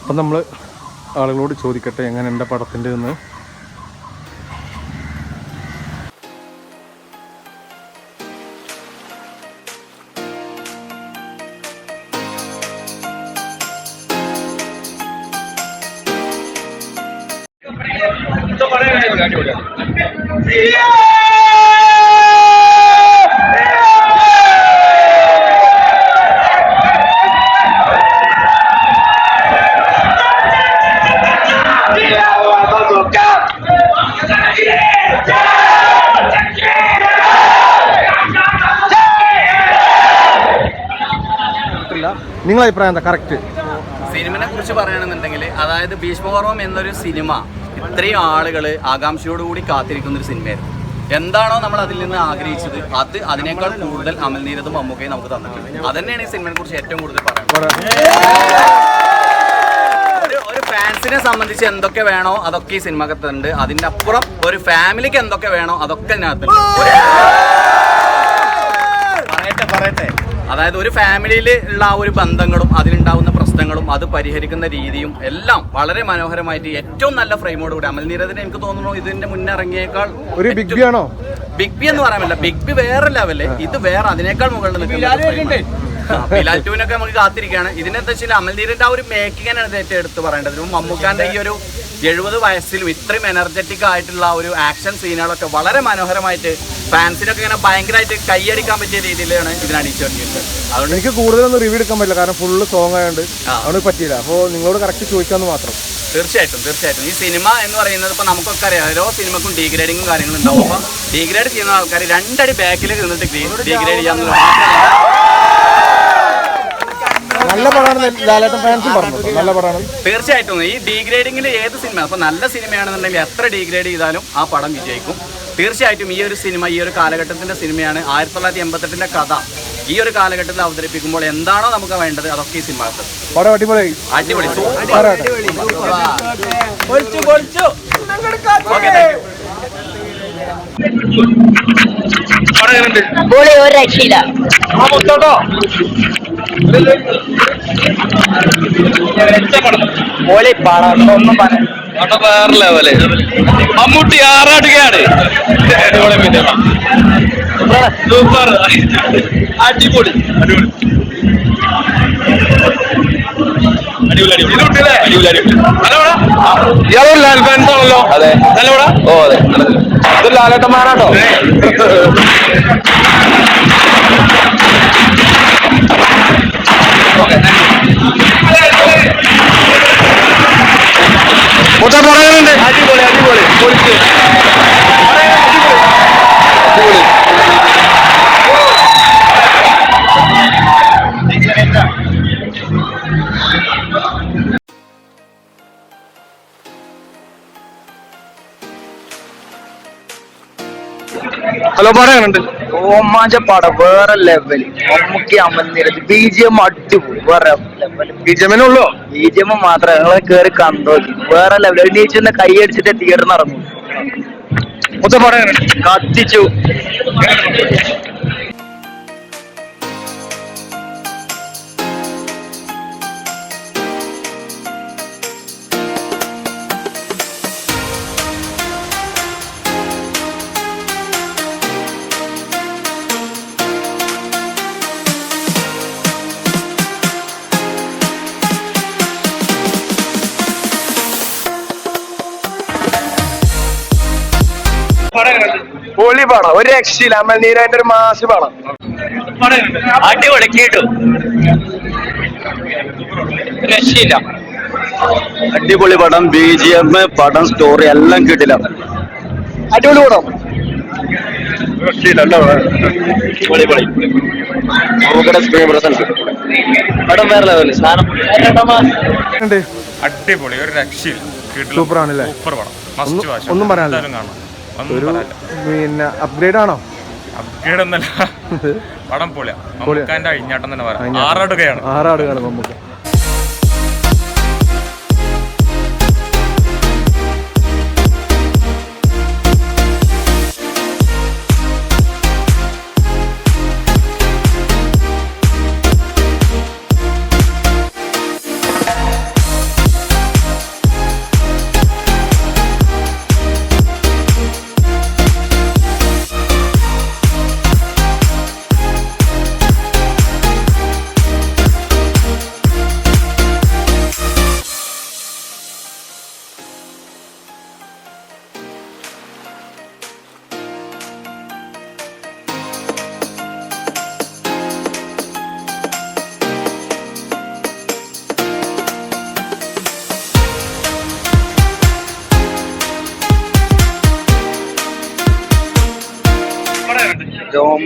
അപ്പം നമ്മൾ ആളുകളോട് ചോദിക്കട്ടെ എങ്ങനെ എൻ്റെ പടത്തിൻ്റെ എന്ന്. നിങ്ങളെ അഭിപ്രായം എന്താ? കറക്റ്റ് സിനിമയെ കുറിച്ച് പറയുകയാണെന്നുണ്ടെങ്കിൽ, അതായത് ഭീഷ്മപർവം എന്നൊരു സിനിമ ഇത്രയും ആളുകൾ ആകാംക്ഷയോടുകൂടി കാത്തിരിക്കുന്ന ഒരു സിനിമയായിരുന്നു. എന്താണോ നമ്മൾ അതിൽ നിന്ന് ആഗ്രഹിച്ചത് അത് അതിനേക്കാൾ കൂടുതൽ അമൽ നീരദും മമ്മൂക്കയും നമുക്ക് തന്നിട്ടുണ്ട്. അതന്നെയാണ് ഈ സിനിമയെ കുറിച്ച് ഏറ്റവും കൂടുതൽ പറയുന്നത്. ഒരു ഫാൻസിനെ സംബന്ധിച്ച് എന്തൊക്കെ വേണോ അതൊക്കെ ഈ സിനിമക്കത്തുണ്ട്. അതിൻ്റെ അപ്പുറം ഒരു ഫാമിലിക്ക് എന്തൊക്കെ വേണോ അതൊക്കെ ഇതിനകത്തുണ്ട്. പറയട്ടെ അതായത് ഒരു ഫാമിലിയിൽ ഉള്ള ആ ഒരു ബന്ധങ്ങളും അതിലുണ്ടാവുന്ന പ്രശ്നങ്ങളും അത് പരിഹരിക്കുന്ന രീതിയും എല്ലാം വളരെ മനോഹരമായിട്ട് ഏറ്റവും നല്ല ഫ്രെയിമോടുകൂടി അമൽ നീരദിനെ എനിക്ക് തോന്നുന്നു ഇതിന്റെ മുന്നേ ഇറങ്ങിയേക്കാൾ ഒരു ബിഗ് ബി ആണോ? ബിഗ് ബി എന്ന് പറയാൻ പറ്റില്ല. ബിഗ് ബി വേറെ ലെവല്, ഇത് വേറെ അതിനേക്കാൾ മുകളിൽ നിൽക്കുന്നത്. ബിലാൽ 2 നമുക്ക് കാത്തിരിക്കുകയാണ്. ഇതിനെന്താ വെച്ചാൽ അമൽ നീരദിന്റെ ആ ഒരു മേക്കിങ്ങാണ് ഏറ്റവും എടുത്ത് പറയേണ്ടത്. മമ്മൂക്കാന്റെ ഈ ഒരു 70 വയസ്സിലും ഇത്രയും എനർജറ്റിക് ആയിട്ടുള്ള ഒരു ആക്ഷൻ സീനുകളൊക്കെ വളരെ മനോഹരമായിട്ട് ഫാൻസിനൊക്കെ ഇങ്ങനെ ഭയങ്കരമായിട്ട് കൈയടിക്കാൻ പറ്റിയ രീതിയിലാണ് ഇതിനടിച്ചു തുടങ്ങിയത്. അതുകൊണ്ട് എനിക്ക് കൂടുതലൊന്നും റിവ്യൂ എടുക്കാൻ പറ്റില്ല, കാരണം ഫുള്ള് സോങ് ആയതുകൊണ്ട് അതുകൊണ്ട് പറ്റിയില്ല. അപ്പോൾ നിങ്ങളോട് കറക്റ്റ് ചോദിക്കാമെന്ന് മാത്രം. തീർച്ചയായിട്ടും ഈ സിനിമ എന്ന് പറയുന്നത് ഇപ്പോൾ നമുക്കൊക്കെ അറിയാം, ഓരോ സിനിമക്കും ഡീഗ്രേഡിങ്ങും കാര്യങ്ങളും ഉണ്ടാവും. അപ്പോൾ ഡീഗ്രേഡ് ചെയ്യുന്ന ആൾക്കാർ 2 അടി ബാക്കിലേക്ക് നിന്നിട്ട് ഡീഗ്രേഡ് ചെയ്യാമെന്ന് നല്ല പടമാണ്. ലാലേട്ടൻ ഫാൻസും പറഞ്ഞു നല്ല പടമാണ്. തീർച്ചയായിട്ടും ഈ ഡീഗ്രേഡിങ്ങിൽ ഏത് സിനിമ, അപ്പോൾ നല്ല സിനിമയാണെന്നുണ്ടെങ്കിൽ എത്ര ഡീഗ്രേഡ് ചെയ്താലും ആ പടം വിജയിക്കും. തീർച്ചയായിട്ടും ഈ ഒരു സിനിമ ഈ ഒരു കാലഘട്ടത്തിന്റെ സിനിമയാണ്. 1988 കഥ ഈ ഒരു കാലഘട്ടത്തിൽ അവതരിപ്പിക്കുമ്പോൾ എന്താണോ നമുക്ക് വേണ്ടത് അതൊക്കെ ഈ സിനിമ അടിപൊളി. ഒരു രക്ഷയില്ല. വേറെ ലെവല്. മമ്മൂട്ടി ആറാടുകയാണ്. സൂപ്പർ, അടിപൊളി. ഇയാളൊരു ലാൽ ഫാൻസ് ആണല്ലോ? അതെ. നല്ല പടം. ഓ അതെ, ഇതൊരു ലാലേട്ടന്മാരാട്ടോ. മൊത്തം പറയാനുണ്ട്. അടിപൊളി അടിപൊളി പൊളിച്ച് അടിപൊളി. ഹലോ, പറയാനുണ്ട്. ഓമാഞ്ച പടം വേറെ ലെവൽ. മമ്മൂക്കി അമൽ നീരദ് BGM അടിപൊളി. വേറെ ലെവൽ BGM ഉള്ളോ? BGM മാത്രം ഞങ്ങളെ കേറി കണ്ടോക്കി. വേറെ ലെവൽ. എണീച്ചെന്ന് കൈയടിച്ചിട്ട് തിയേറ്ററിൽ ഇറങ്ങും. മൊത്തം പറയാനുണ്ട്. കത്തിച്ചു. പൊളി പടം, ഒരു രക്ഷയില്ല. അമൽ നീരദിന്റെ ഒരു മാസ് പടം. അടിപൊളി കേട്ടു. രക്ഷയില്ല. അടിപൊളി പടം. BGM, പടം, സ്റ്റോറി എല്ലാം കിട്ടില്ല. അടിപൊളി പടം. പടം വേറെ ലെവല്. അടിപൊളി, ഒരു രക്ഷയില്ല. സൂപ്പറാണല്ലേ? സൂപ്പർ പടം. ഒന്നും പറയാനില്ല. പിന്നെ അപ്ഗ്രേഡ് ആണോ? അപ്ഗ്രേഡ് ഒന്നല്ല, പടം പൊളിയാ. മമ്മൂക്കാന്റെ അഴിഞ്ഞാട്ടം തന്നെ പറയാം. ആറാടുകയാണ് മമ്മൂക്ക.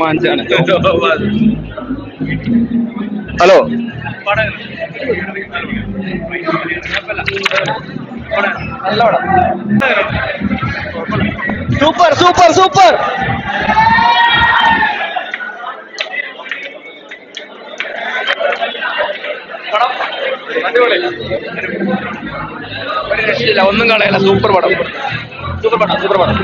രോമാഞ്ചാണ്. Hello super super super. ഒന്നും കളയല്ല. സൂപ്പർ പടം, സൂപ്പർ പടം, സൂപ്പർ പടം.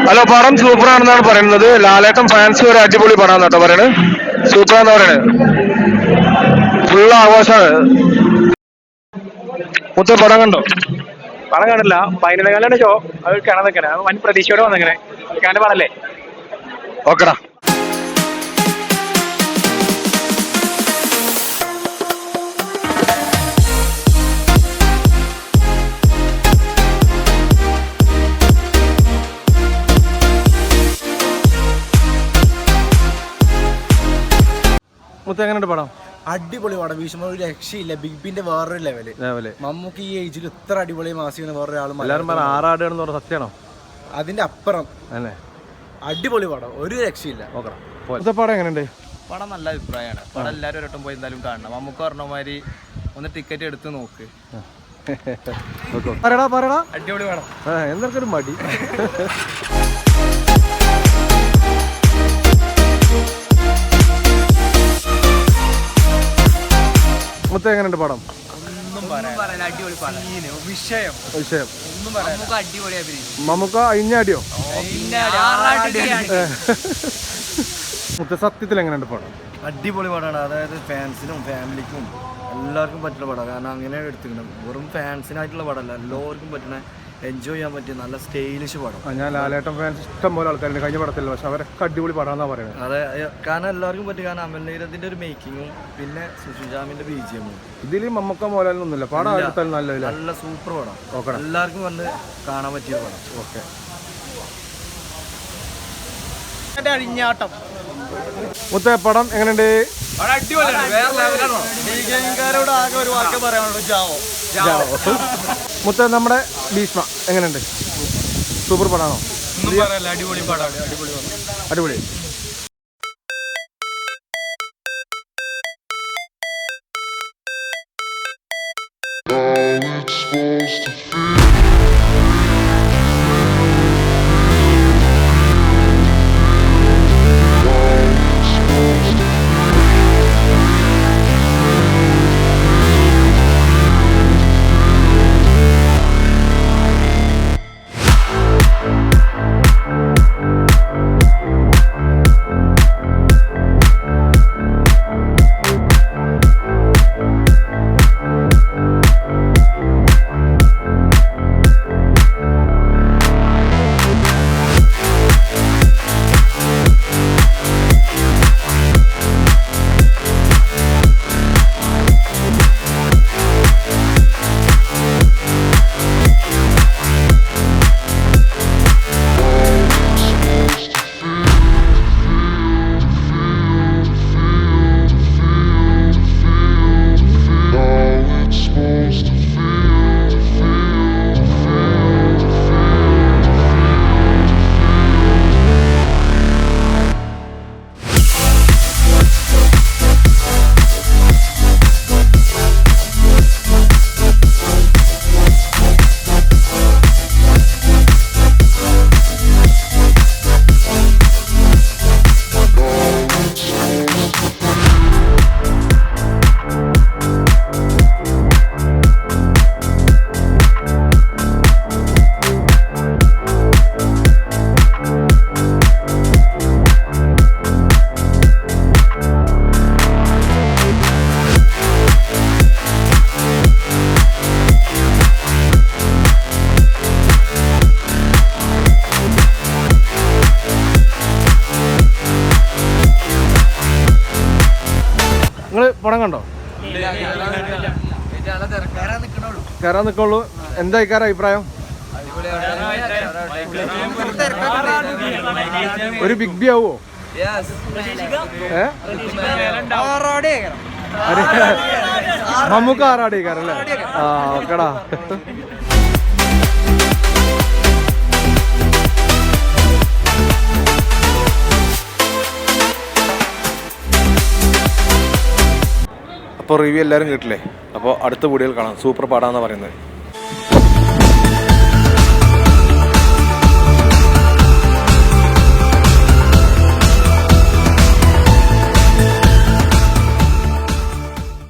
ഹലോ, പടം സൂപ്പർ ആണെന്നാണ് പറയുന്നത്. ലാലേട്ടൻ ഫാൻസ് ഒരു അടിപൊളി പടം കേട്ടോ പറയണത്. സൂപ്പർ ആണെന്ന് പറയണത്. ഫുള്ള് ആഘോഷമാണ്. മൊത്തം പടം കണ്ടോ? പടം കാണില്ല. 11 ഷോ അത് കാണാൻ നിൽക്കണേ. വൻ പ്രതീക്ഷയോടെ വന്നിങ്ങനെ കാണാൻ പാടല്ലേ. ഓക്കെടാ. മൊത്തം എങ്ങനെയുണ്ട് പടം? അടിപൊളി പടം. ഭീഷ്മ ഒരു രക്ഷയില്ല. ബിഗ് ബിന്റെ വേറൊരു ലെവല്. മമ്മൂക്ക് ഈ ഏജിൽ ഇത്ര അടിപൊളി മാസിക്കുന്ന വേറൊരാളും എല്ലാവരും പറഞ്ഞ ആറാടുകയാണെന്ന് പറഞ്ഞ സത്യമാണോ? അതിന്റെ അപ്പുറം അല്ലേ? അടിപൊളി പടം, ഒരു രക്ഷയില്ല. ഓക്കെ. പടം എങ്ങനെയുണ്ട്? പടം നല്ല അഭിപ്രായമാണ്. പടം എല്ലാവരും ഒരട്ടം പോയി എന്തായാലും കാണണം. നമുക്ക് പറഞ്ഞ മാതിരി ഒന്ന് ടിക്കറ്റ് എടുത്ത് നോക്ക്. പറയടാ. അടിപൊളി പടം. എന്തൊരു മടി. മൊത്തം എങ്ങനെയുണ്ട് പടം? അടിപൊളി പടം. വിഷയം ഒന്നും പറയാം. അടിപൊളി അഭിനയിച്ചു. മമ്മൂക്ക അഴിഞ്ഞാടിയോ? മൊത്തം സത്യത്തിൽ എങ്ങനെയുണ്ട് പടം? അടിപൊളി പടമാണ്. അതായത് ഫാൻസിനും ഫാമിലിക്കും എല്ലാവർക്കും പറ്റുന്ന പടം. കാരണം അങ്ങനെ എടുത്തിട്ടുണ്ട്. വെറും ഫാൻസിനായിട്ടുള്ള പടമല്ല, എല്ലാവർക്കും പറ്റുന്ന എൻജോയ് ചെയ്യാൻ പറ്റിയ നല്ല സ്റ്റൈലിഷ് പടം. ഞാൻ ലാലേട്ടൻ ഫാൻസ് ഇഷ്ടം പോലെ ആൾക്കാരുണ്ട് കഴിഞ്ഞ പടത്തില്ല, പക്ഷെ അവരൊക്കെ അടിപൊളി പടമാണെന്നാണ് പറയുന്നത്. അതെ, കാരണം എല്ലാവർക്കും പറ്റും. കാരണം അമൽ നീരദിന്റെ ഒരു മേക്കിങ്ങും പിന്നെ സുഷിജാമിന്റെ BGM-ഉം. ഇതിൽ മമ്മൂക്ക മോലൊന്നുമില്ല. പടം എടുത്താലും നല്ല സൂപ്പർ പടം. എല്ലാവർക്കും വന്ന് കാണാൻ പറ്റിയ പടം. ഓക്കെ. മുത്ത പടം എങ്ങനെയുണ്ട്? മുത്ത നമ്മുടെ ഭീഷ്മ എങ്ങനെയുണ്ട്? സൂപ്പർ പടാണോ? അടിപൊളി പടം. അടിപൊളി. പടം കണ്ടോ? കയറാൻ നിൽക്കുള്ളൂ. എന്താ ഇക്കാരുടെ അഭിപ്രായം? ഒരു ബിഗ് ബി ആവോ? മമ്മൂക്ക ആറാടിക്കാരല്ലേ? ആ ഓക്കെടാ. അപ്പോൾ റിവ്യൂ എല്ലാവരും കേട്ടില്ലേ. അപ്പോൾ അടുത്ത വീഡിയോയിൽ കാണാം. സൂപ്പർ പടാന്നാണ് പറയുന്നത്.